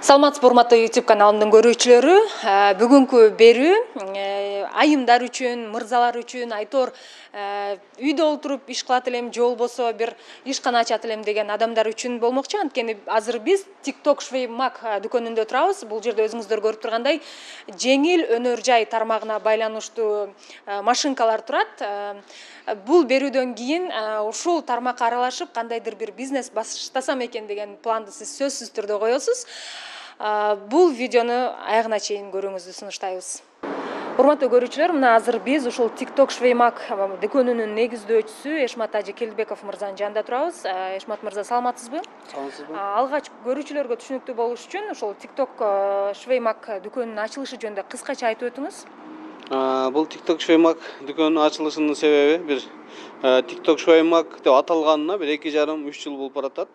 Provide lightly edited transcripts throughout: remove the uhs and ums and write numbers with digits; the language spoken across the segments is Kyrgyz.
Саламатсызбы, урматтуу YouTube каналымдын көрүүчүлөрү. Бүгүнкү берүү айымдар үчүн, мырзалар үчүн, айтор үйдө отуруп иш кылат элем, же болбосо бир ишкана ачат элем деген адамдар үчүн болмокчу. Анткени азыр биз TikTok Швеймак дүкөнүндө турабыз. Бул жерде өзүңүздөр көрүп тургандай жеңил өнөр жай тармагына байланыштуу машинкалар турат. Бул берүүдөн кийин ушул тармакка аралашып кандайдыр бир бизнес баштасам экен деген планды сиз сөзсүз түрдө коесуз. Бул видеону аягына чейин көрүүңүздү сунуштайбыз. Урматтуу көрүүчүлөр, мына азыр биз ушул TikTok Швеймак дүкөнүнүн негиздөөчүсү Эшмат Ажи Келдибеков мырзанын жанында турабыз. Эшмат мырза, саламатсызбы? Саламатсызбы. Алгач көрүүчүлөргө түшүнүктүү болуш үчүн ушул TikTok Швеймак дүкөнүнүн ачылышы жөнүндө кыскача айтып өтүңүз. Бул TikTok Швеймак дүкөнүнүн ачылышынын себеби бир TikTok Швеймак деп аталганына бир 2,5-3 жыл болуп баратат.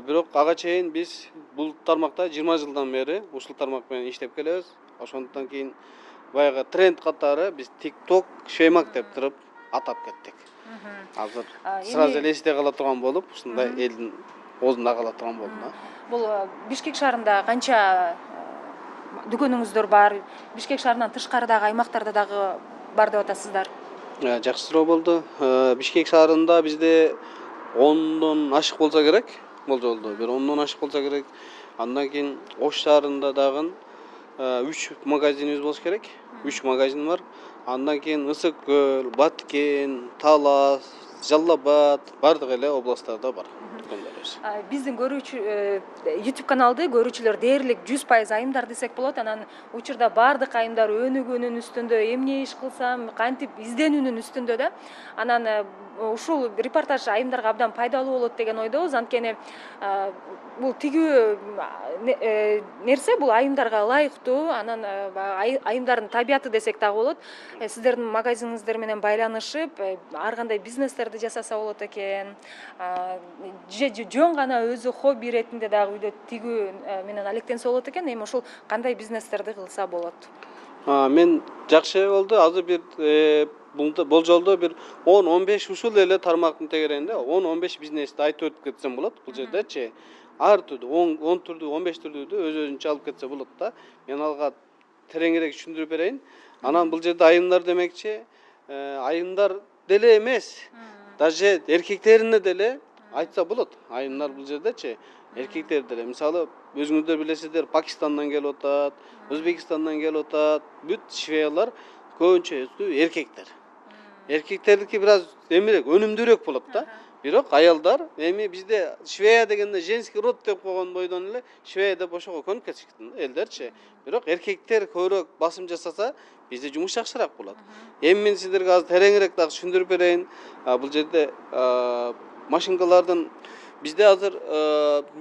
Бирок ага чейин биз бул тармакта 20 жылдан бери ушул тармак менен иштеп келебиз. Ошондон кийин баягы тренд катары биз TikTok Швеймак деп туруп атап кеттик. Азыр сразу эле эсте кала турган болуп, ушундай элдин оозунда кала турган болду. Бул Бишкек шаарында канча дүкөнүңүздөр бар? Бишкек шаарынан тышкарыдагы аймактарда дагы бар деп атасыздар. Жакшы суроо болду. Бишкек шаарында бизде 10дон ашык болсо керек. Бул жолдо бир 10дон ашык болсо керек. Андан кийин Ош шаарында дагы 3 магазинибиз болуш керек. 3 магазин бар. Андан кийин Ысык көл, Баткен, Талас, Жалал Абад бардык эле областтарда бар. Биздин YouTube каналды көрүүчүлөр дээрлик 100% айымдар десек болот. Анан учурда бардык айымдар өнүгүүнүн үстүндө, эмне иш кылсам, кантип изденүүнүн үстүндө да. Анан ушул репортаж айымдарга абдан пайдалуу болот деген ойдобуз. Анткени бул тигүү нерсе бул айымдарга ылайыктуу. Анан айымдардын табияты десек дагы болот. Сиздердин магазиниңиздер менен байланышып, ар кандай бизнестерди жасаса болот экен. Жөн гана өзү хобби иретинде дагы үйдө тигүү менен алектенсе болот экен. Эми ушул кандай бизнестерди кылса болот? Мен жакшы болду. Азыр бир бул жолдо бир 10-15 ушул эле тармактын тегерегинде 10-15 бизнести айтып өтүп кетсем болот. Бул жердечи ар түрдүү 10 түрдүү, 15 түрдүүдү өз-өзүнчө алып кетсе болот да. Мен алга тереңирээк түшүндүрүп берейин. Анан бул жерде айымдар демекчи, айымдар деле эмес, даже эркектерине деле айтса болот. Айымдар бул жердечи эркектер деле. Мисалы, өзүңүздөр билесиздер, Пакистандан келип атат, Өзбекистандан келип атат. Бүт швеялар көбүнчөсү эркектер. Эркектердики бир аз эмирээк, өнүмдүүрөөк болот да. Бирок аялдар эми бизде швея дегенде женский род деп койгон бойдон эле швея деп ошого көнүп кетишкен элдерчи. Бирок эркектер көбүрөөк басым жасаса, бизде жумуш жакшыраак болот. Эми мен сиздерге азыр тереңирээк дагы түшүндүрүп берейин. Бул жерде машинкалардын бизде азыр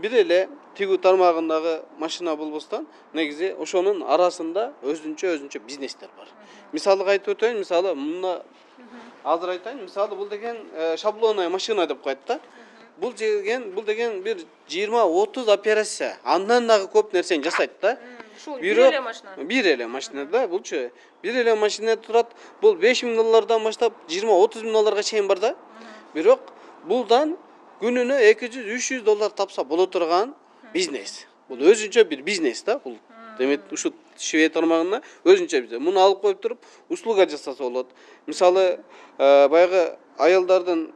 бир эле тигүү тармагындагы машина болбостон, негизи ошонун арасында өзүнчө бизнестер бар. Мисалга айтып өтөйүн, мисалы мына азыр айтайын, мисалы бул деген шаблонная машина деп коет да. Бул деген бир 20-30 операция, андан дагы көп нерсени жасайт да. Бир эле машина. Бир эле машина да, булчу. Бир эле машина турат. Бул $5,000 баштап $20-30,000 чейин бар да. Бирок булдан күнүнө $200-300 тапса боло турган бизнес. Бул өзүнчө бир бизнес да. Бул демек ушу швей тармагына өзүнчө бизнес. Муну алып коюп туруп услуга жасаса болот. Мисалы, баягы аялдардын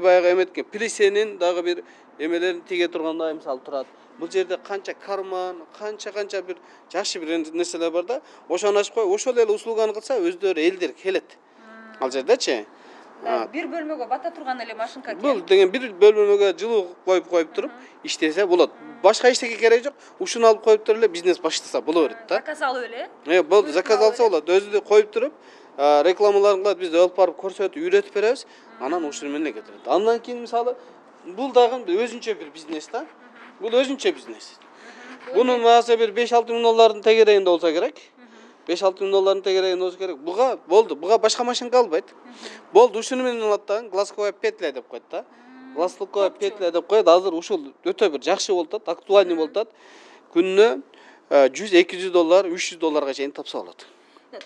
баягы эметкен плесенин дагы бир эмелерин тиге тургандай мисалы турат. Бул жерде канча карман, канча бир жакшы бир нерселер бар да. Ошону ачып коюп, ошол эле услуганы кылса өздөрү элдер келет. Ал жердечи. Бир бөлмөгө бата турган эле машинка экен. Бул деген бир бөлмөгө жылуу коюп туруп иштесе болот. Башка эчтеке кереги жок. Ушуну алып коюп туруп эле бизнес баштаса боло берет да. Заказ алып эле? Болду, заказ алса болот. Өзү коюп туруп, рекламаларын кылат, биз алып барып көрсөтүп, үйрөтүп беребиз. Анан ушуну менен кетирет. Андан кийин мисалы бул дагы өзүнчө бир бизнес да. Бул өзүнчө бизнес. Бунун баасы бир $5-6 миң тегерегинде болсо керек. 5-6 миң долларын тегереген болуш керек. Буга болду. Буга башка машинка албайт. Болду, ушуну менен алат да, глазковая петля деп коет да. Глазковая петля деп коет. Азыр ушул өтө бир жакшы болуп атат, актуальный болуп атат. Күнүнө 100-200 доллар, 300 долларга чейин тапса болот.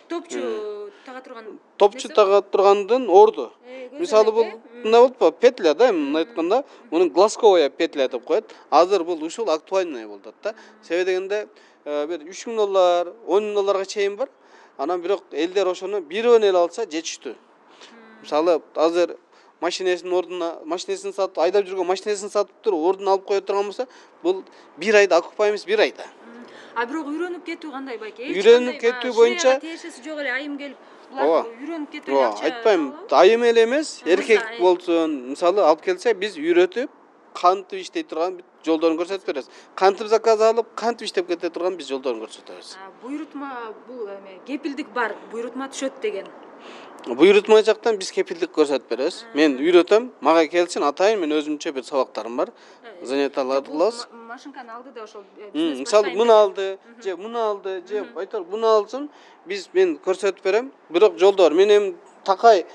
Топчу тага турган. Топчу тага тургандын орду. Мисалы бул мындай болуппу? Петля да, эми айтканда, муну глазковая петля деп коет. Азыр бул ушул актуальный болуп атат да. Себеби дегенде бир 3000 доллар, 10 000 долларга чейин бар. Анан бирок элдер ошону бирөөнү эле алса жетиштүү. Мисалы азыр машинесинин ордуна, машинесин сатып, айдап жүргөн машинесин сатып туруп, ордуна алып кое турган болсо, бул бир айда окупай эмес, бир айда. А бирок үйрөнүп кетүү кандай байке? Үйрөнүп кетүү боюнча тиешеси жок эле айым келип, булар үйрөнүп кетүү эле акча. Айтпайм, айым эле эмес, эркек болсун, мисалы алып келсе, биз үйрөтүп, кантип иштей турган жолдорун көрсөтүп беребиз. Кантип заказ алып, кантип иштеп кете турган биз жолдорун көрсөтөбүз. Буйрутма бул кепилдик бар, буйрутма түшөт деген. Буйрутма жактан биз кепилдик көрсөтүп беребиз. Мен үйрөтөм, мага келсин, атайын, мен өзүмчө бир сабактарым бар. Занятияларды кылабыз. Машинканы алды да ошол мисалы муну алды, же муну алды, же айтор муну алсын, мен көрсөтүп берем. Бирок жолдор мен эми такай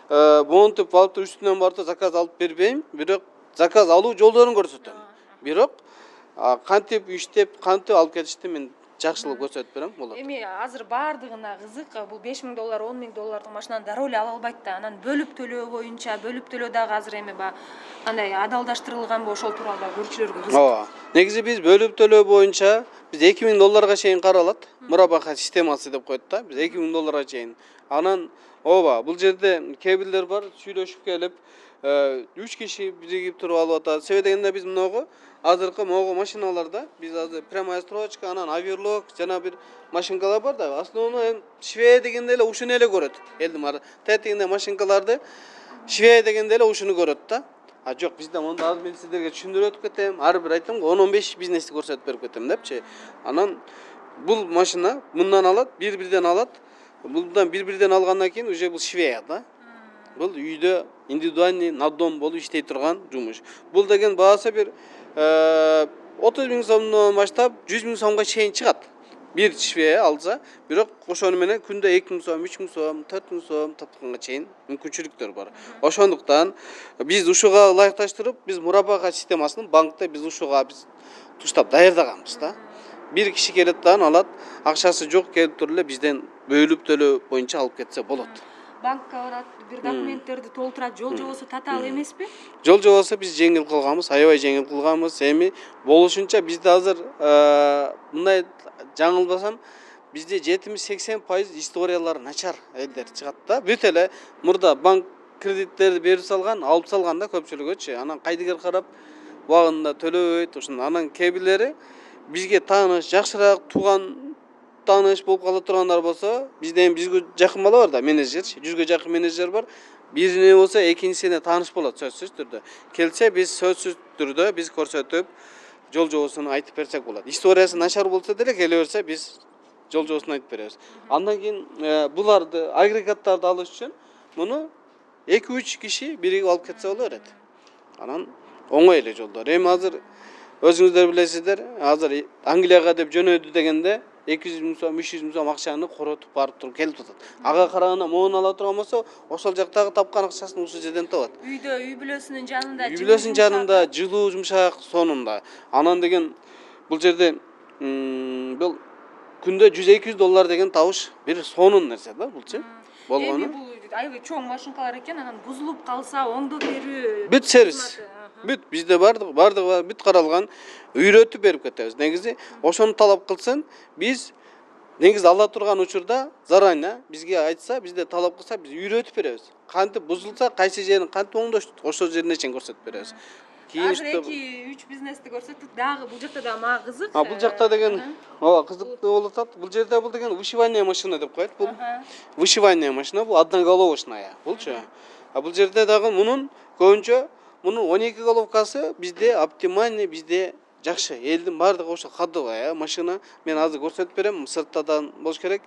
монтип алып үстүнөн барып заказ алып бербейм. Бирок заказ алуу жолдорун көрсөтөм. Бирок кантип иштеп, кантип алып кетишти мен жакшылык көрсөтүп берем, болот. Эми азыр баардыгына кызык, бул 5 000 доллар, 10 000 доллардык машинаны дароо эле ала албайт да. Анан бөлүп төлөө боюнча, бөлүп төлөө дагы азыр эми кандай адалдаштырылганбы, ошол тууралуу да көрүүчүлөргө кызык. Ооба. Негизи биз бөлүп төлөө боюнча биз 2 000 долларга чейин каралат. Мурабаха системасы деп коет да. Биз 2 000 долларга чейин. Анан бул жерде кээ бирлер бар, сүйлөшүп келип, 3 киши биригип туруп алып атат. Себеби дегенде биз мынагы азыркы могу машиналарда биз азыр прямая строчка, анан оверлок жана бир машинкалар бар да. Основной швея дегенде эле ушуну эле көрөт. Элдин тетигинде машинкаларды швея дегенде эле ушуну көрөт да. Жок, бизде монда азыр мен сиздерге түшүндүрүп өтүп кетем. Ар бир айтам, 10-15 бизнести көрсөтүп берип кетем депчи. Анан бул машина мындан алат, бир-бирден алат. Булдан бир-бирден алгандан кийин уже бул швея да. Бул үйдө индивидуальный на дом болуп иштей турган жумуш. Бул деген баасы бир 30 000 сомдон баштап 100 000 сомго чейин чыгат. Бир швея алса, бирок ошону менен күндө 2 000 сом, 3 000 сом, 4 000 сом тапканга чейин мүмкүнчүлүктөр бар. Ошондуктан биз ушуга ылайыкташтырып, биз мурабаха системасын банкта биз ушуга туштап даярдаганбыз да. Бир киши келет да алат, акчасы жок келип туруп эле бизден бөлүп төлөө боюнча алып кетсе болот. Банкка барат, бир документтерди толтурат, жол жобосу татаал эмеспи? Жол жобосу биз жеңил кылганбыз, аябай жеңил кылганбыз. Эми болушунча бизде азыр мындай жаңылбасам, бизде 70-80% историялар начар элдер чыгат да. Бүт эле мурда банк кредиттерди берип салган, алып салган да көпчүлүгүчү. Анан кайдыгер карап убагында төлөбөйт, ошондо анан кээ бирлери бизге тааныш, жакшыраак тууган тааныш болуп кала тургандар болсо, бизде бизге жакын бала бар да, менеджер, 100гө жакын менеджер бар. Бирине болсо экинчисине тааныш болот сөзсүз түрдө. Келсе биз сөзсүз түрдө биз көрсөтүп, жол жобосун айтып берсек болот. Историясы начар болсо деле келе берсе биз жол жобосун айтып беребиз. Андан кийин буларды агрегаттарды алыш үчүн муну 2-3 киши биригип алып кетсе боло берет. Анан оңой эле жолдор. Эми азыр өзүңүздөр билесиздер, азыр Англияга деп жөнөдү дегенде 200 000 сом, 300 000 сом акчаны коротуп барып туруп келип атат. Ага караганда могуну ала турган болсо, ошол жактагы тапкан акчасын ушул жерден табат. Үйдө үй бүлөсүнүн жанында, үй бүлөсүнүн жанында жылуу жумшак сонунда. Анан деген бул жерде бул күндө 100-200 доллар деген табыш бир сонун нерсе да булчу. Болгону. Эми бул аябай чоң машинкалар экен, анан бузулуп калса оңдоп берүү. Бүт сервис. Бүт bizde бардыгы бүт каралган, үйрөтүп берип кетебиз. Негизи ошону талап кылсын, биз негизи ала турган учурда заранее бизге айтса, бизде талап кылса, биз үйрөтүп беребиз. Кантип бузулса, кайсы жерин кантип оңдош, ошол жерине чейин көрсөтүп беребиз. Азыр 2-3 бизнести көрсөттүк, дагы бул жакта да мага кызык. Бул жакта деген кызыктуу болуп атат. Бул жерде бул деген вышивание машина деп коет. Бул вышивание машина, бул одноголовочная. Булчу. Бул жерде дагы мунун көбүнчө мунун 12 головкасы бизде оптимальный, бизде жакшы. Элдин бардыгы ошо ходовая машина. Мен азыр көрсөтүп берем, сырттадан болуш керек.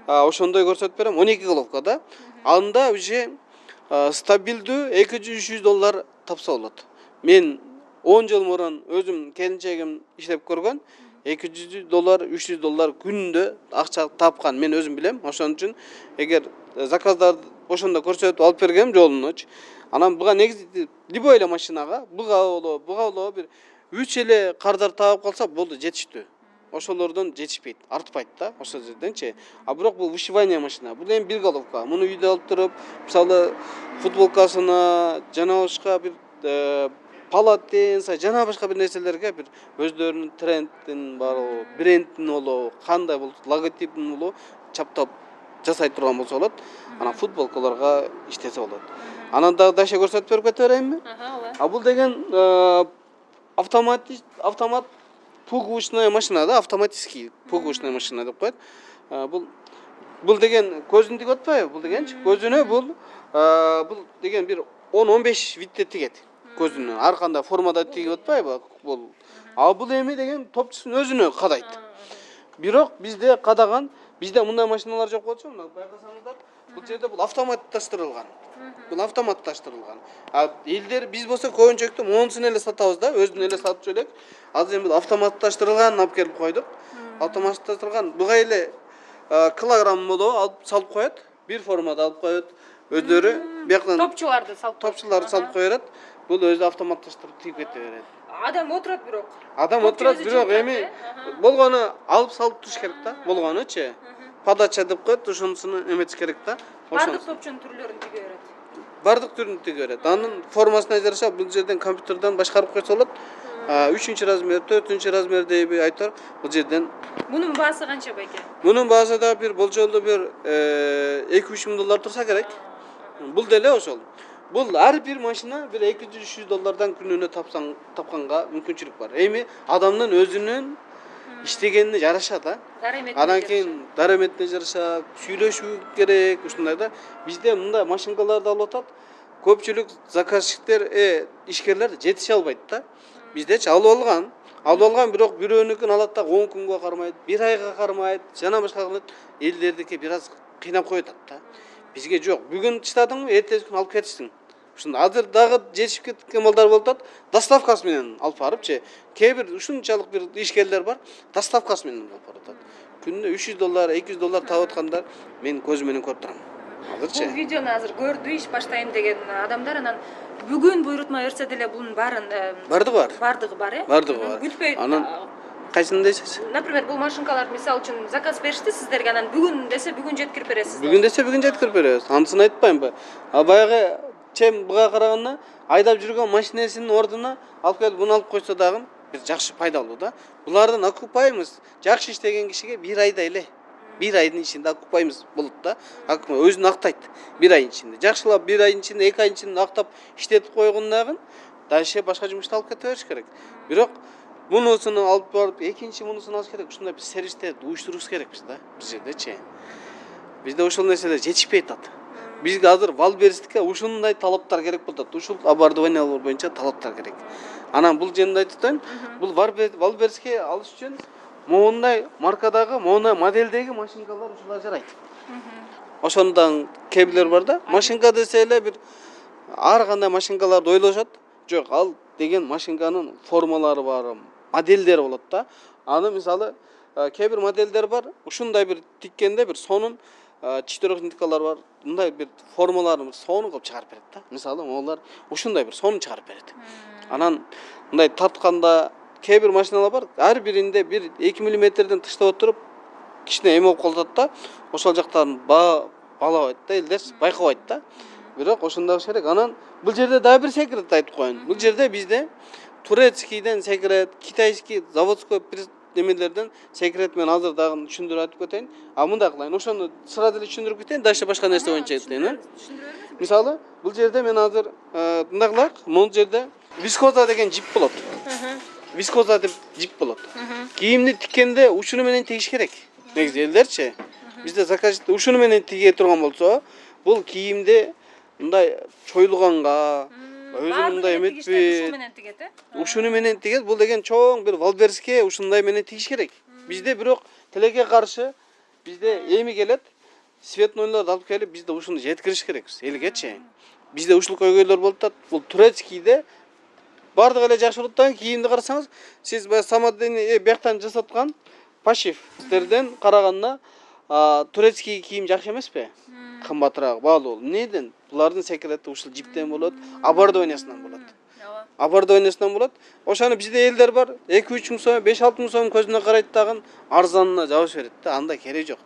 Ошондой көрсөтүп берем, 12 головка да. Анда уже стабилдүү 200-300 доллар тапса болот. Мен 10 жыл мурун өзүм келинчегим иштеп көргөн. $200, $300 күндө акча тапкан мен өзүм билем. Ошон үчүн эгер заказдарды ошондо көрсөтүп алып бергем жолунучу. Анан буга негизи любой эле машинага буга болобу бир 3 эле кардар таап калса болду, жетиштүү. Ошолордон жетишпейт, артпайт да ошол жерденчи. А бирок бул вышивание машина. Бул эми бир головка. Муну үйдө алып туруп, мисалы футболкасына жана башка бир полотенце, жана башка бир нерселерге бир өздөрүнүн трендин болобу, брендин болобу, кандай болсо, логотипин болобу чаптап жасай турган болсо болот. Анан футболкаларга иштесе болот. Анан дагы дальше көрсөтүп берип кете берейинби? А бул деген автомат пуговичная машина да, автоматический пуговичная машина деп коет. Бул деген көзүн тигип атпайбы? Бул дегенчи көзүнө бул деген бир 10-15 витте тигет. Көзүнө ар кандай формада тигип атпайбы? Бул. А бул эми деген топчусун өзүнө кадайт. Бирок бизде кадаган, бизде мындай машиналар жок болчу, мына байкасаңыздар, бул жерде бул автоматташтырылган. Бул автоматташтырылган. А элдер биз болсо көбүнчөктү монусун эле сатабыз да, өзүн эле сатып жүрөк. Азыр эми бул автоматташтырылган алып келип койдук. Автоматташтырылган буга эле килограмм болобу алып салып коет. Бир формада алып коет. Өздөрү бияктан Топчуларды салып коерат. Бул өзү автоматташтырып тигип кете берет. Адам отурат бирок. Адам отурат бирок эми болгону алып салып туруш керек да. Болгонучу. Подача деп коет, ошонусуну эметиш керек да. Бардык топчунун түрлөрүн тиге берет. Бардык түрүн тиге берет. Анын формасына жараша бул жерден компьютерден башкарып койсо болот. 3-размер, 4-размердеби айтор бул жерден. Мунун баасы канча байке? Мунун баасы да бир болжолдуу бир $2-3 миң турса керек. Бул деле ошол. Бул ар бир машина бир $200-300 күнүнө тапканга мүмкүнчүлүк бар. Эми адамдын өзүнүн иштегенине жараша да. Анан кийин дараметине жараша сүйлөшүү керек, ушундай да. Бизде мындай машинкаларды алып атат. Көпчүлүк заказчиктер, ишкерлер жетише албайт да. Биздечи алып алган, бирок бирөөнүкүн алат да 10 күнгө кармайт, 1 айга кармайт, жана башка кылат. Элдердики бир аз кыйнап коет да. Бизге жок. Бүгүн чыдадыңбы, эртеси күн алып кетиштиң. Ушунда азыр дагы жетишип кеткен балдар болуп атат. Доставкасы менен алып барыпчы. Кээ бир ушунчалык бир ишкерлер бар, доставкасы менен алып баратат. Күнүнө $300, $200 таап аткандар мен көзүм менен көрүп турам. Азырчы. Бул видеону азыр көрдү, иш баштайм деген адамдар анан бүгүн буйрутма берсе деле бунун баарын бардыгы бар, Бардыгы бар. Күтпөйт. Анан кайсыны дейсиз? Например, бул машинкалар мисалы үчүн заказ беришти сиздерге, анан бүгүн десе бүгүн жеткирип бересиз. Бүгүн десе бүгүн жеткирип беребиз. Анысын айтпаймынбы? А баягы чем буга караганда айдап жүргөн машинесинин ордуна алып келип буну алып койсо дагы бир жакшы пайдалуу да. Булардын окупаймыз жакшы иштеген кишиге 1 айда эле 1 айдын ичинде окупаймыз болот да. Өзүн актайт 1 айдын ичинде. Жакшылап 1 айдын ичинде, 2 айдын ичинде актап иштетип койгондагы дальше башка жумушта алып кете бериш керек. Бирок мунусуну алып барып, экинчи мунусуну алыш керек. Ушундай бир сервистерди уюштурубуз керекпиз да биз жердечи. Бизде ошол нерселер жетишпей атат. Бизге азыр Валберске ушундай талаптар керек болуп атат. Ушул оборудованиялар боюнча талаптар керек. Анан бул жерде айтып атайын, бул Валберске алыш үчүн моундай маркадагы, моундай моделдеги машинкалар ушулар жарайт. Ошондон кээ бар да. Машинка десе эле бир ар кандай машинкаларды ойлошот. Жок, ал деген машинканын формалары бар, модельдери болот да. Аны мисалы кээ бир модельдер бар, ушундай бир тиккенде бир сонун четырехниткалар бар. Мындай бир формаларын сонун кылып чыгарып берет да. Мисалы, олар ушундай бир сонун чыгарып берет. Анан мындай тартканда кээ бир машиналар бар, ар биринде 1-2 мм тыштап отуруп кичине эме болуп калат да. Ошол жактарын балабайт да, элдер байкабайт да. Бирок ошондой болуш керек. Анан бул жерде дагы бир секрет айтып коеюн. Бул жерде бизде турецкийден секрет, китайский заводской немелерден секрет мен азыр дагы түшүндүрүп айтып кетейин. А мындай кылайын, ошону сыра деле түшүндүрүп кетейин, дальше башка нерсе боюнча кетейин. Мисалы, бул жерде мен азыр мындай кылайык, бул жерде вискоза деген жип болот. Вискоза деп жип болот. Кийимди тиккенде ушуну менен тигиш керек. Негизи элдерчи. Бизде заказчик ушуну менен тиге турган болсо, бул кийимди мындай чойлуганга, өзү мындай эметпейт. Ушуну менен тигет. Бул деген чоң бир Валберске ушундай менен тигиш керек. Бизде бирок тилекке каршы бизде эми келет, цветнойлорду алып келип бизде ушуну жеткириш керекпиз элгечи. Бизде ушул көйгөйлөр болуп атат. Бул турецкийде бардык эле жакшы болот да. Кийимди карасаңыз, сиз баягы самодельный бияктан жасаткан пошивтерден караганда турецкий кийим жакшы эмеспи? Кымбатыраак, баалуу. Неден? Булардын секрети ушул жиптен болот, оборудованиясынан болот. Оборудованиясынан болот. Ошону бизде элдер бар, 2-3 миң сом, 5-6 миң сом көзүнө карайт дагы арзанына жабыш берет да. Анда кереги жок.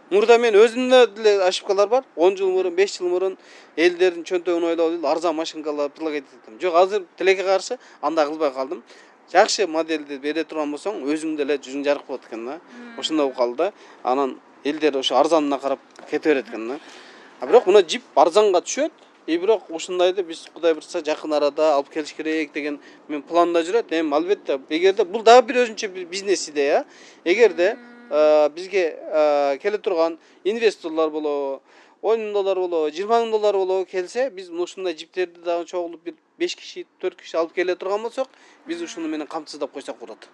Мурда мен өзүмдө деле ошибкалар бар. 10 жыл мурун, 5 жыл мурун элдердин чөнтөгүн ойлоп эле арзан машинкалар предлагать эттим. Жок, азыр тилекке каршы андай кылбай калдым. Жакшы модельди бере турган болсоң, өзүң деле жүзүң жарык болот экен да. Ошондой болуп калды. Анан элдер ошо арзанына карап кете берет экен да. Бирок мына жип арзанга түшөт. Бирок ушундайды биз Кудай бурса жакын арада алып келиш керек деген мен планда жүрөт. Эми албетте, эгерде бул дагы бир өзүнчө бизнес идея. Эгерде бизге келе турган инвесторлор болобу, 10 миң доллар болобу, 20 миң доллар болобу келсе, биз ушундай жиптерди дагы чогулуп бир 5 киши, 4 киши алып келе турган болсок, биз ушуну менен камсыздап койсок болот.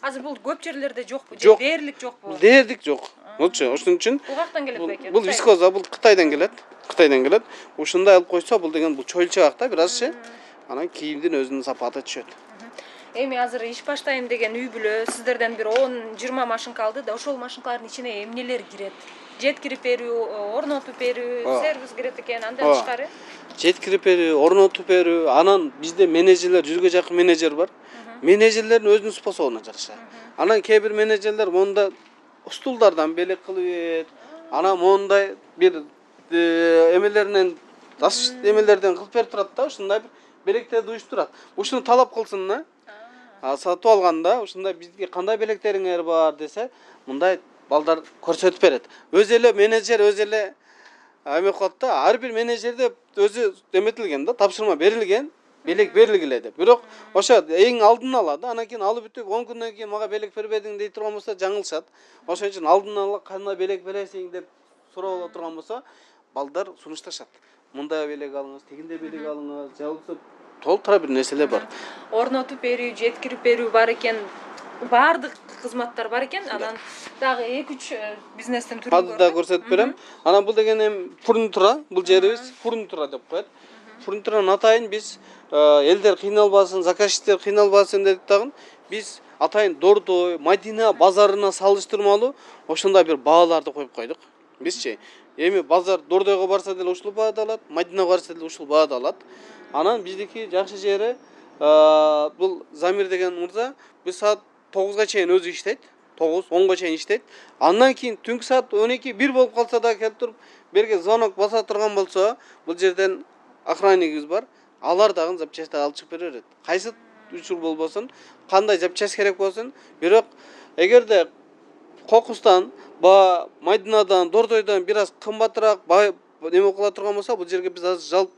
Азыр бул көп жерлерде жокпу, же дээрлик жокпу? Дээрлик жок. Болчу, ошон үчүн бул каяктан келет бекен? Бул вискоза, бул Кытайдан келет. Кытайдан келет. Ушундай алып койсо, бул деген бул чойлчуак да, бир азчы. Анан кийимдин өзүнүн сапаты түшөт. Эми азыр иш баштайм деген үй бүлө сиздерден бир 10-20 машинка алды да, ошол машинкалардын ичине эмнелер кирет? Жеткирип берүү, орнотуп берүү, сервис кирет экен, андан тышкары? Жеткирип берүү, орнотуп берүү, анан бизде менеджерлер, 100га жакын менеджер бар. Менеджерлердин өзүнүн способуна жараша. Анан кээ бир менеджерлер монда стулдардан белек кылып берет. Анан мондай бир эмелеринен таш эмелерден кылып берип турат да, ушундай бир белектерди уюштурат. Ушуну талап кылсын да. Сатып алганда ушундай бизге кандай белектериңер бар десе, мындай балдар көрсөтүп берет. Өз эле менеджер өз эле эме кылат да, ар бир менеджерде өзү эметилген да, тапшырма берилген, белек берилгиле деп. Бирок ошо эң алдын ала да, анан кийин алып бүтүп 10 күндөн кийин мага белек бербедиң дей турган болсо жаңылышат. Ошон үчүн алдын ала кандай белек бересиң деп сурап турган болсо, балдар сунушташат. Мындай белек алыңыз, тигиндей белек алыңыз, же болбосо толтура бир нерселер бар. Орнотуп берүү, жеткирип берүү бар экен. Баардык кызматтар бар экен. Анан дагы 2-3 бизнестин түрү бар. Азыр да көрсөтүп берем. Анан бул деген эми фурнитура, бул жерибиз фурнитура деп коет. Фурнитуранын атайын биз элдер кыйналбасын, заказчиктер кыйналбасын деп дагы биз атайын Дордой, Мадина базарына салыштырмалуу ошондой бир бааларды коюп койдук. Бизчи эми базар Дордойго барса деле ушул баада алат, Мадинага барса деле ушул баада алат. Анан биздики жакшы жери бул Замир деген мырза биз саат 9га чейин өзү иштейт. 9-10га чейин иштейт. Андан кийин түнкү саат 12-1 болуп калса да келип туруп берге звонок баса турган болсо, бул жерден охраннигибиз бар. Алар дагы запчасти алып чыгып бере берет. Кайсы учур болбосун, кандай запчасть керек болсун, бирок эгерде Кокустан, Мадинадан, Дордойдон бир аз кымбатыраак эме кыла турган болсо, бул жерге биз азыр жалп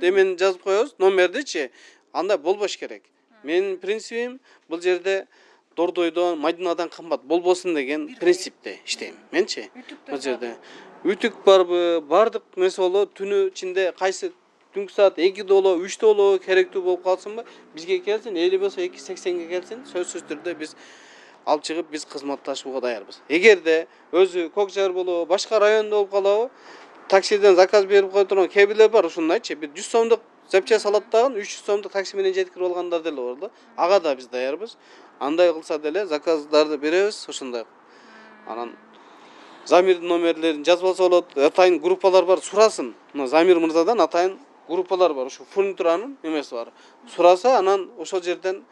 эмени жазып коебуз, номердичи. Андай болбош керек. Менин принцибим бул жерде Дордойдон, Мадинадан кымбат болбосун деген принципте иштейм. Менчи бул жерде үтүк барбы, бардык нерсе болот, түнү ичинде кайсы түнкү саат 2 болобу, 3 болобу керектүү болуп калсынбы, бизге келсин, 50 болсо 280ге келсин, сөзсүз түрдө биз алып чыгып биз кызматташууга даярбыз. Эгерде өзү Көкжар болобу, башка райондо болуп калабы, таксиден заказ берип кое турган кээ бар ушундайчы, бир 100 сомдук запчасть алат дагы 300 сомдук такси менен жеткирип алгандар деле бар да. Ага да биз даярбыз. Андай кылса деле заказдарды беребиз ошондой. Анан Замирдин номерлерин жазып алса болот. Атайын группалар бар, сурасын. Мына Замир мырзадан атайын группалар бар. Ушу фурнитуранын эмеси бар. Сураса, анан ошол жерден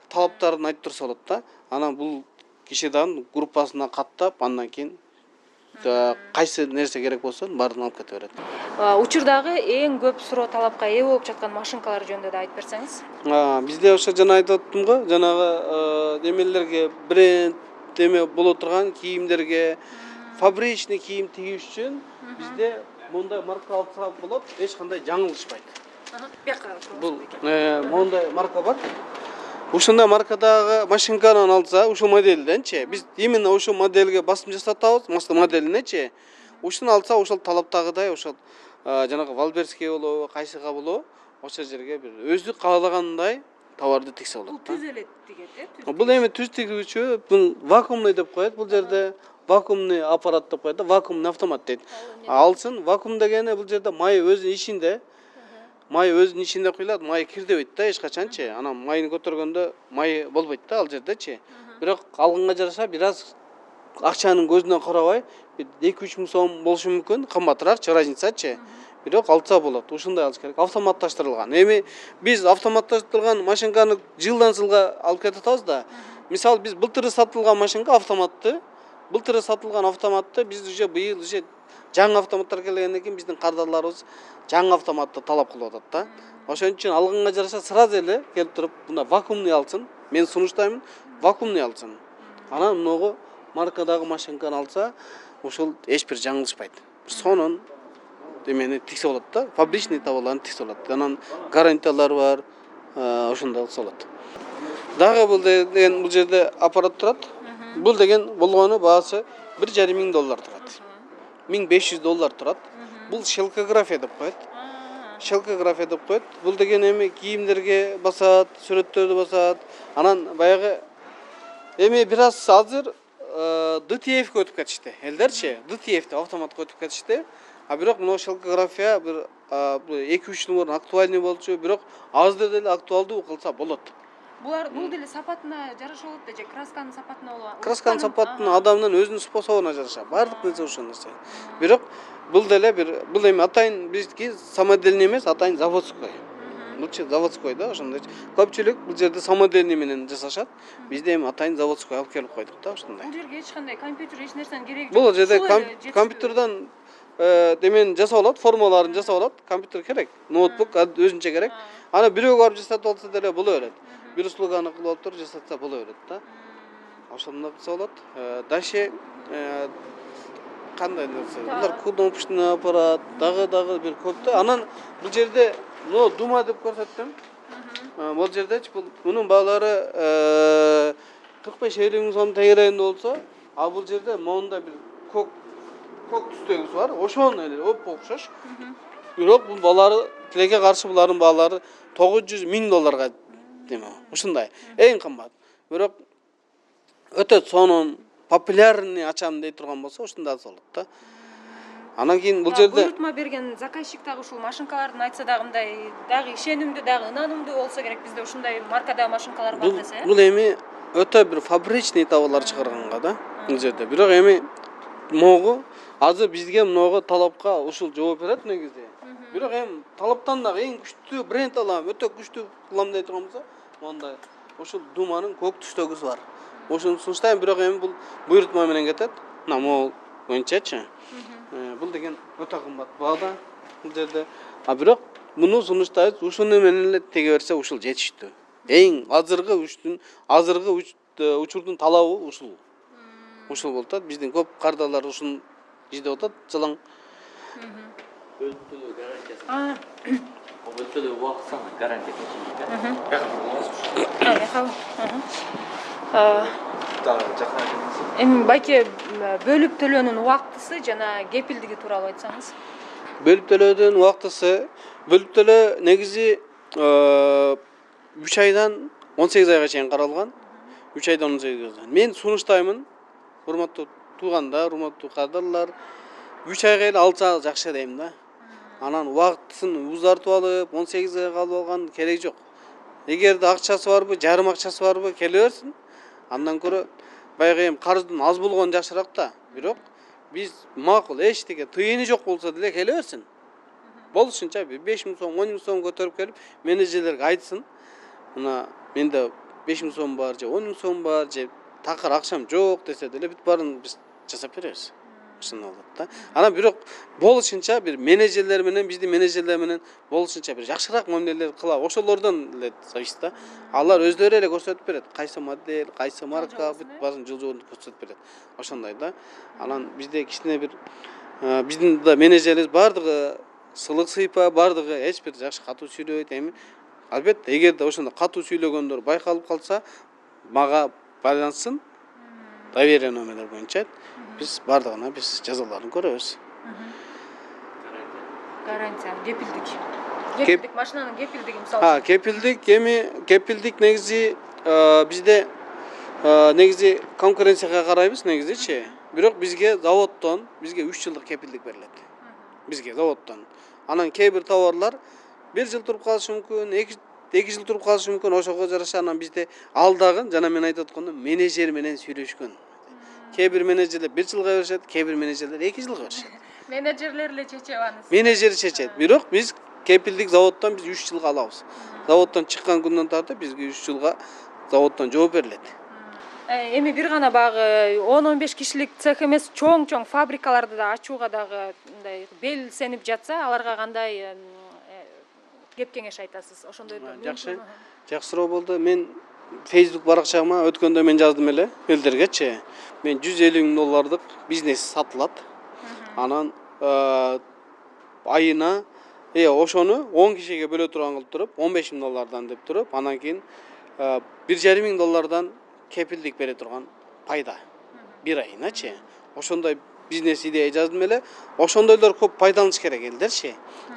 талаптарын айтып турса болот да. Анан бул киши дагы группасына каттап, андан кийин кайсы нерсе керек болсо баарын алып кете берет. Учурдагы эң көп суроо талапка ээ болуп жаткан машинкалар жөнүндө да айтып берсеңиз. Бизде ошо жана айтып аттым го, жанагы эмелерге бренд эме боло турган кийимдерге, фабричный кийим тигиш үчүн бизде мондай марка алсак болот, эч кандай жаңылышпайт. Бул мондай марка бар. Ушундай маркадагы машинканы алса, ушул моделденчи, биз именно ушул моделге басым жасатабыз, масло моделинечи. Ушуну алса, ошол талаптагыдай, ошол жанагы Валберский болобу, кайсыга болобу, ошол жерге бир өзү каалагандай товарды тиксе болот. Бул түз эле тигет, э? Бул эми түз тигүүчү, бул вакуумный деп коет, бул жерде вакуумный аппарат деп коет да, вакуумный автомат дейт. Алсын, вакуум дегени бул жерде май өз ишинде май өзүнүн ичинде куюлат, май кирдебейт да эч качанчы. Анан майны көтөргөндө май болбойт да ал жердечи. Бирок алганга жараша бир аз акчанын көзүнөн карабай, 2-3 миң сом болушу мүмкүн, кымбатыраакчы, разницачы. Бирок алса болот. Ушундай алыш керек. Автоматташтырылган. Эми биз автоматташтырылган машинканы жылдан жылга алып кетип да. Мисалы биз былтыр сатылган машинка автоматты, былтыр сатылган автоматты биз уже быйыл уже жаңы автоматтар келгенден кийин биздин кардарларыбыз жаңы автоматты талап кылып атат да. Ошон үчүн алганга жараша сразу эле келип туруп мына вакуумный алсын. Мен сунуштаймын, вакуумный алсын. Анан мыногу маркадагы машинканы алса, ушул эч бир жаңылышпайт. Бир сонун демени тиксе болот да, фабричный товарларын тиксе болот. Анан гарантиялар бар, ошондой кылса болот. Дагы бул деген бул жерде аппарат турат. Бул деген болгону баасы $1,5 турат. $1,500 турат. Бул шелкография деп коет. Шелкография деп коет. Бул деген эми кийимдерге басат, сүрөттөрдү басат. Анан баягы эми бир аз азыр DTF-ке өтүп кетишти. Элдерчи, DTF-те автоматка өтүп кетишти. А бирок мына шелкография бир 2-3 жыл мурун актуальный болчу, бирок азыр деле актуалдуу кылса болот. Бул деле сапатына жараша болот да, же красканын сапатына болот. Красканын сапатына, адамдын өзүнүн способуна жараша. Бардык нерсе ошол нерсе. Бирок бул деле бул эми атайын бизки самодельный эмес, атайын заводской. Булчу заводской да, ошондой. Көпчүлүк бул жерде самодельный менен жасашат. Бизде эми атайын заводской алып келип койдук да, ошондой. Бул жерге эч кандай компьютер, эч нерсенин кереги жок. Бул жерде компьютерден демен жасап алат, формаларын жасап алат. Компьютер керек, ноутбук өзүнчө керек. Аны бирөө барып жасатып алса деле боло берет. Бир услуганы кылып алып туруп жасатса боло берет да. Ошондой кылса болот. Дальше кандай нерсе? Булар кнопочный аппарат, дагы бир көп да. Анан бул жерде дума деп көрсөттүм. Бул жердечи мунун баалары 45-50 миң сом тегерегинде болсо, а бул жерде монда бир көк түстөгүсү бар. Ошону эле окшош. Бирок бул баалары тилекке каршы булардын баалары $900,000 деме. Ушундай. Эң кымбат. Бирок өтө сонун, популярный ачам дей турган болсо, ушундай алса болот да. Анан кийин бул жерде буйрутма берген заказчик дагы ушул машинкалардын айтса дагы мындай дагы ишенимдүү, дагы ынанымдуу болсо керек. Бизде ушундай маркадагы машинкалар бар десе. Бул эми өтө бир фабричный товарлар чыгарганга да. Бул жерде. Бирок эми могу азыр бизге много талапка ушул жооп берет негизи. Бирок эми талаптан дагы эң күчтүү бренд алам, өтө күчтүү кылам дей турган болсо, мондай ушул Думанын көк түстөгүсү бар. Ошону сунуштайм, бирок эми бул буйрутма менен кетет. Мына могул боюнчачы. Бул деген өтө кымбат баада бул жерде. А бирок муну сунуштайбыз, ушуну менен эле теге берсе ушул жетиштүү. Эң азыркы учурдун талабы ушул. Ушул болот. Биздин көп кардалар ушун издеп атат, жылаң. Өлтөлөө гарантиясы. Өлтөлөө убактысына гарантия Эми байке бөлүп төлөөнүн убактысы жана кепилдиги тууралуу айтсаңыз. Бөлүп төлөөдүн убактысы, бөлүп төлөө негизи 3 айдан 18 айга чейин каралган. 3 айдан 18 айга. Мен сунуштаймын, урматтуу туугандар, урматтуу кардарлар, 3 айга эле алса жакшы дейм да. Анан убактысын узартып алып, 18 айга алып алган кереги жок. Эгерде акчасы барбы, жарым акчасы барбы, келе берсин. Андан көрө баягы эми карыздын аз болгону жакшыраак да. Бирок биз макул эчтеке тыйыны жок болсо деле келе берсин. Болушунча 5 миң сом, 10 миң сом көтөрүп келип, менеджерлерге айтсын. Мына менде 5 миң сом бар, же 10 миң сом бар, же такыр акчам жок десе деле бүт баарын биз жасап беребиз. Ушундай болот да. Анан бирок болушунча бир менеджерлер менен, биздин менеджерлер менен болушунча бир жакшыраак мамилелер кылабыз. Ошолордон эле зависит да. Алар өздөрү эле көрсөтүп берет. Кайсы модель, кайсы марка, бүт баарын жылжоонду көрсөтүп берет. Ошондой да. Анан бизде кичине бир биздин да менеджерлер бардыгы сылык сыйпа, бардыгы эч бир жакшы катуу сүйлөбөйт. Эми албетте эгерде ошондой катуу сүйлөгөндөр байкалып калса, мага байланышсын. Доверие номерлер боюнча биз бардыгына биз жазаларын көрөбүз. Гарантия, кепилдик машинанын кепилдиги мисалы. Кепилдик негизи бизде негизи конкуренцияга карайбыз негизичи. Бирок бизге заводдон 3 жылдык кепилдик берилет. Бизге заводдон. Анан кээ бир товарлар 1 жыл туруп калышы мүмкүн, 2 жыл туруп калышы мүмкүн. Ошого жараша анан бизде алдагы жана мен айтып аткандай менеджер менен сүйлөшкөн. Кээ бир менеджерлер 1 жылга беришет, кээ бир менеджерлер 2 жылга беришет. Менеджерлер эле чечип анысы. Менеджер чечет. Бирок биз кепилдик заводдон біз 3 жылга алабыз. Заводдон чыккан күндөн тартып бизге 3 жылга заводдон жооп берилет. Эми бир гана баягы 10-15 кишилик цех эмес, чоң фабрикаларды да ачууга дагы мындай белсенип жатса, аларга кандай кеп кеңеш айтасыз? Ошондой Жакшы. Жакшы суроо болду. Мен Facebook баракчама өткөндө мен жаздым эле элдергечи. Мен 150 000 доллардык бизнес сатылат. Анан айына ошону 10 кишиге бөлө турган кылып туруп, 15 000 доллардан деп туруп, анан кийин 1,5 миң доллардан кепилдик бере турган пайда. Бир айыначы. Ошондой бизнес идея жаздым эле. Ошондойлор көп пайдаланыш керек элдерчи.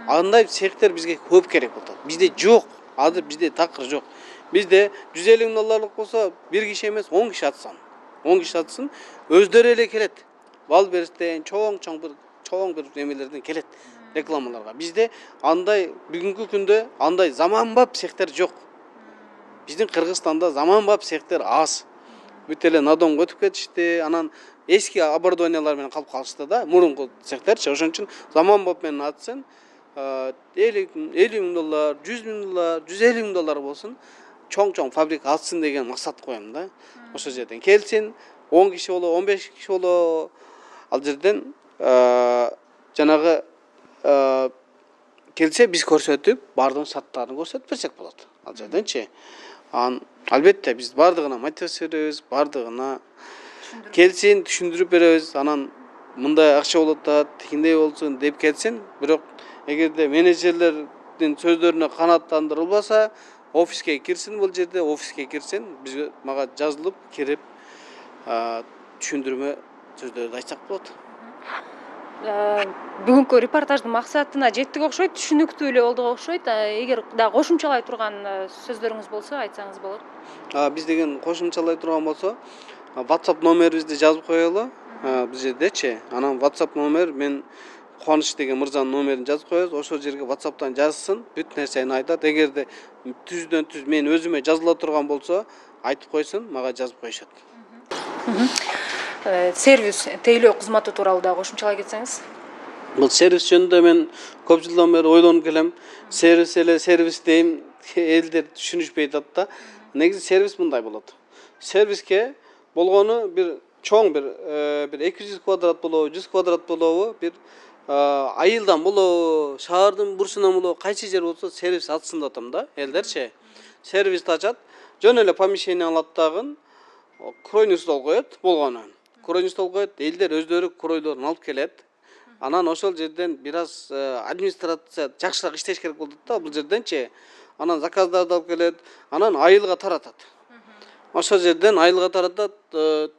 Андай цехтер бизге көп керек болот. Бизде жок. Азыр бизде такыр жок. Бизде 150 000 долларлык болсо, бир киши эмес 10 киши атсын. 10 киши атсын, өздөрү эле келет. Валберстен чоң бир эмелерден келет рекламаларга. Бизде андай бүгүнкү күндө андай заманбап цехтер жок. Биздин Кыргызстанда заманбап цехтер аз. Бүт эле надонго өтүп кетишти, анан эски оборудованиялар менен калып калышты да, мурунку цехтерчи. Ошон үчүн заманбап менен атсын, 50 000 доллар, 100 000 доллар, 150 000 доллар болсун, чоң фабрика атсын деген максат коем да. Ошол жерден келсин, 10 киши боло, 15 киши боло, ал жерден жанагы келсе биз көрсөтүп, бардыгын шарттарын көрсөтүп берсек болот. Ал жерденчи. Албетте биз бардыгына мотивация беребиз, бардыгына келсин, түшүндүрүп беребиз. Анан мындай акча болот да, тигиндей болсун деп келсин. Бирок эгерде менеджерлердин сөздөрүнө канааттандырылбаса, офиске кирсин, бул жерде офиске кирсин, бизге мага жазылып кирип түшүндүрмө сөздөрдү айтсак болот. Бүгүнкү репортаждын максатына жеттик окшойт, түшүнүктүү эле болду окшойт. Эгер да кошумчалай турган сөздөрүңүз болсо айтсаңыз болот. Биз деген кошумчалай турган болсо, WhatsApp номерибизди жазып коелу. Бул жердечи. Анан WhatsApp номер мен Кубаныч деген мырзанын номерин жазып коебуз. Ошол жерге WhatsApp'тан жазсын, бүт нерсени айтат. Эгерде түздөн түз мен өзүмө жазыла турган болсо, айтып койсун, мага жазып коюшат. Сервис тейлөө кызматы тууралуу да кошумчалай кетсеңиз. Бул сервис жөнүндө мен көп жылдан бери ойлонуп келем. Сервис эле сервис дейм, элдер түшүнүшпөй атат да. Негизи сервис мындай болот. Сервиске болгону бир чоң бир 200 квадрат болобу, 100 квадрат болобу, бир айылдан болобу, шаардын бурчунан болобу, кайсы жер болсо сервис ачсын деп атам да, элдерчи. Сервис ачат, жөн эле помещение алат дагы, кройный стол коет болгону. Кройный стол коет, элдер өздөрү кройлорун алып келет. Анан ошол жерден бир аз администрация жакшыраак иштеш керек болот да бул жерденчи. Анан заказдарды алып келет, анан айылга таратат. Ошол жерден айылга таратат, 10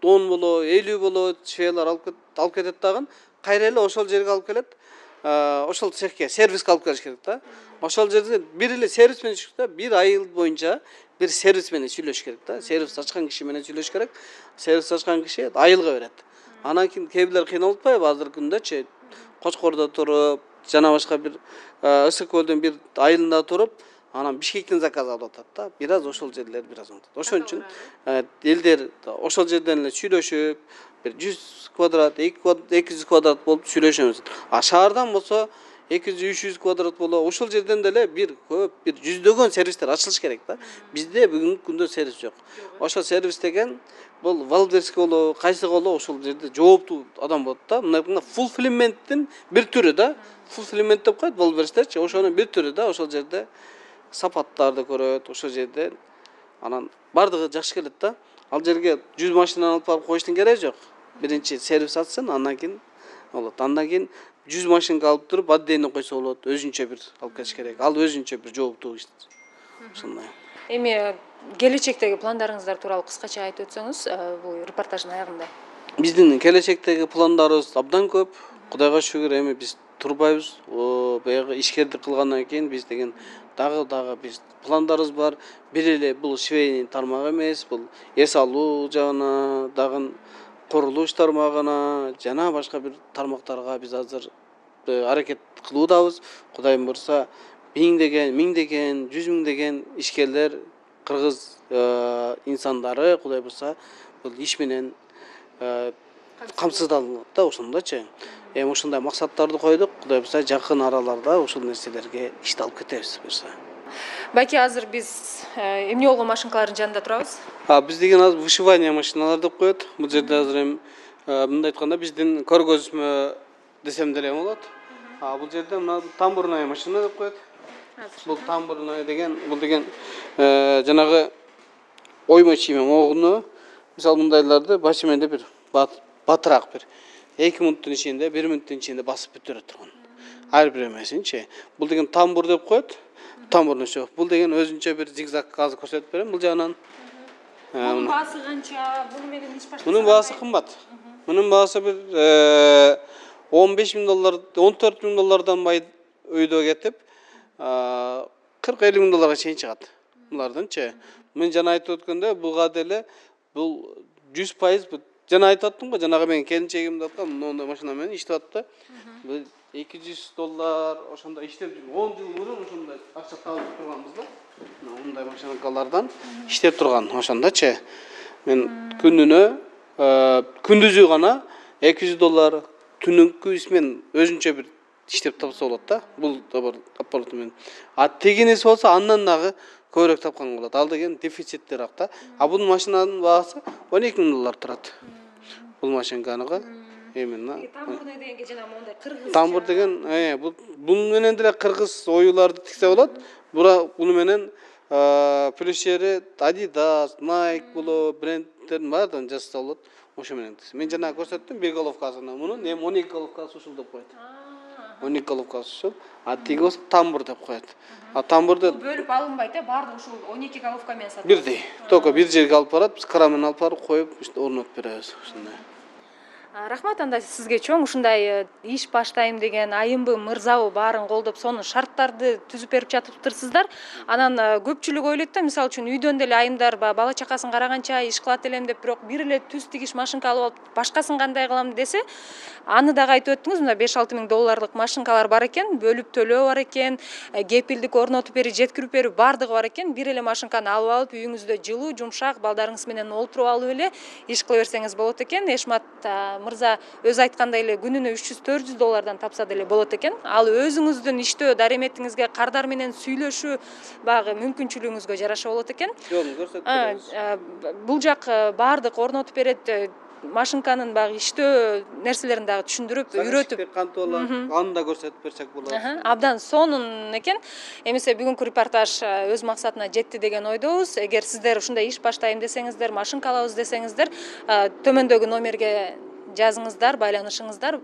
боло, 50 боло швейлар алып кетет дагы, кайра эле ошол жерге алып келет. Ошол цехке сервиске алып келиш керек да. Ошол жерде бир эле сервис менен чыкта, бир айыл боюнча бир сервис менен сүйлөш керек да. Сервис ачкан киши менен сүйлөш керек. Сервис ачкан киши айылга берет. Анан кийин кээ бирлер кыйналып атпайбы азыркы күндөчү? Кочкордо туруп, жана башка бир Ысык көлдүн бир айылында туруп, анан Бишкектен заказ алып атат да. Бир аз ошол жерлер бир аз унутат. Ошон үчүн элдер ошол жерден эле сүйлөшүп, бир 100 квадрат, 200 квадрат болуп сүйлөшөбүз. Шаардан болсо 200-300 квадрат боло, ошол жерден деле бир жүздөгөн сервистер ачылыш керек да. Бизде бүгүнкү күндө сервис жок. Ошол сервис деген бул Валберске болобу, кайсы болобу ошол жерде жооптуу адам болот да. Мына fulfillment'тин бир түрү да. Fulfillment деп коет Валберстерчи, ошонун бир түрү да. Ошол жерде сапаттарды көрөт, ошол жерде анан бардыгы жакшы келет да. Ал жерге 100 машинаны алып барып коюштун кереги жок. Биринчи сервис атсын, андан кийин болот. Андан кийин 100 машинка алып туруп отдельно койсо болот. Өзүнчө бир алып келиш керек. Ал өзүнчө бир жооптуу иш. Ошондой. Эми келечектеги пландарыңыздар тууралуу кыскача айтып өтсөңүз, бул репортаждын аягында. Биздин келечектеги пландарыбыз абдан көп. Кудайга шүгүр, эми биз турбайбыз. Баягы ишкердик кылгандан кийин биз деген дагы биз пландарыбыз бар. Бир эле бул швейный тармак эмес, бул эс алуу жагына, дагы курулуш тармагына, жана башка бир тармактарга биз азыр аракет кылуудабыз. Кудайым бурса, миңдеген, 100 миңдеген ишкерлер, кыргыз инсандары Кудай бурса бул иш менен камсыздалат да ошондочу. Эми ушундай максаттарды койдук. Кудай бурса жакын араларда ушул нерселерге ишти алып кетебиз бурса. Байке азыр биз эмне болгон машинкалардын жанында турабыз. Биз деген азыр вышивание машиналар деп коет. Бул жерде азыр эми мындай айтканда биздин көргөзмө десем деле болот. Бул жерде мына тамбурная машина деп коет. Бул тамбурная деген жанагы ойма чийме огуну мисалы мындайларды башыменде бир батыраак бир 2 мүнөттүн ичинде, 1 мүнөттүн ичинде басып бүтүрө турган. Ар бир эмесинчи. Бул деген тамбур деп коет. Тамбурный шов. Бул деген өзүнчө бир зигзаг азыр көрсөтүп берем. Бул жагынан Бунун баасы канча? Буну менен иш баштасак? Мунун баасы кымбат. Мунун баасы бир $15,000, $14,000 бай өйдө кетип, $40-50,000 чейин чыгат. Булардынчы. Мен жана айтып өткөндө буга деле бул 100% жана айтып аттым го, жанагы менин келинчегим деп аткам, мондай машина менен иштеп атты. Бул $200 ошондо иштеп 10 жыл мурун ошондой акча табып турганбыз да. Мындай машинкалардан иштеп турган ошондочу. Мен күнүнө күндүзү гана $200, түнүнкү исмен өзүнчө бир иштеп тапса болот да. Бул да аппарат менен. Тегинеси болсо андан дагы көбүрөөк тапкан болот. Ал деген дефициттерак да. Бунун машинанын баасы $12,000 турат. Бул машинканыга именно. Тамбурный дегенге жана мондай кыргыз. Тамбур деген, бунун менен деле кыргыз оюларды тиксе болот. Буну менен плюс жери Adidas, Nike боло брендтердин баардыгын жазса болот. Ошо менен. Мен жана көрсөттүм бир головкасына. Мунун эми 12 головкасы ушул деп коет. 12 головкасы ушул. Тиги болсо тамбур деп коет. Тамбурду бөлүп алынбайт, баардыгы ушул 12 головка менен сатылат. бирдей. Только бир жерге алып барат, биз кран менен алып барып коюп, орнотуп беребиз ушундай. Рахмат, анда сизге чоң ушундай иш баштайм деген айымбы мырзабы баарын колдоп сонун шарттарды түзүп берип жатыптырсыздар. Анан көпчүлүк ойлойт да, мисалы үчүн үйдөн деле айымдар бала чакасын караганча иш кылат элем деп, бирок бир эле түз тигиш машинка алып алып башкасын кандай кылам десе, аны дагы айтып өттүңүз, мына $5-6 миң машинкалар бар экен, бөлүп төлөө бар экен, кепилдик орнотуп берип, жеткирип берип баардыгы бар экен. Бир эле машинканы алып алып үйүңүздө жылуу, жумшак балдарыңыз менен олтуруп алып эле иш кыла берсеңиз болот экен. Эшмат мырза өзү айткандай эле күнүнө $300-400 тапса деле болот экен. Ал өзүңүздүн иштөө дареметиңизге, кардар менен сүйлөшүү багы мүмкүнчүлүгүңүзгө жараша болот экен. Жолун көрсөтүп беребиз. Бул жак баардык орнотуп берет, машинканын багы иштөө нерселерин дагы түшүндүрүп, үйрөтүп кантип алат, аны да көрсөтүп берсек болот. Абдан сонун экен. Эмесе бүгүнкү репортаж өз максатына жетти деген ойдобуз. Эгер сиздер ушундай иш баштайм десеңиздер, машинка алабыз десеңиздер, төмөндөгү номерге жазыңыздар, байланышыңыздар.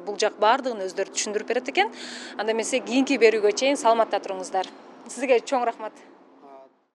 Бул жак баардыгын өздөрү түшүндүрүп берет экен. Анда эмесе кийинки берүүгө чейин саламатта туруңуздар. Сизге чоң рахмат.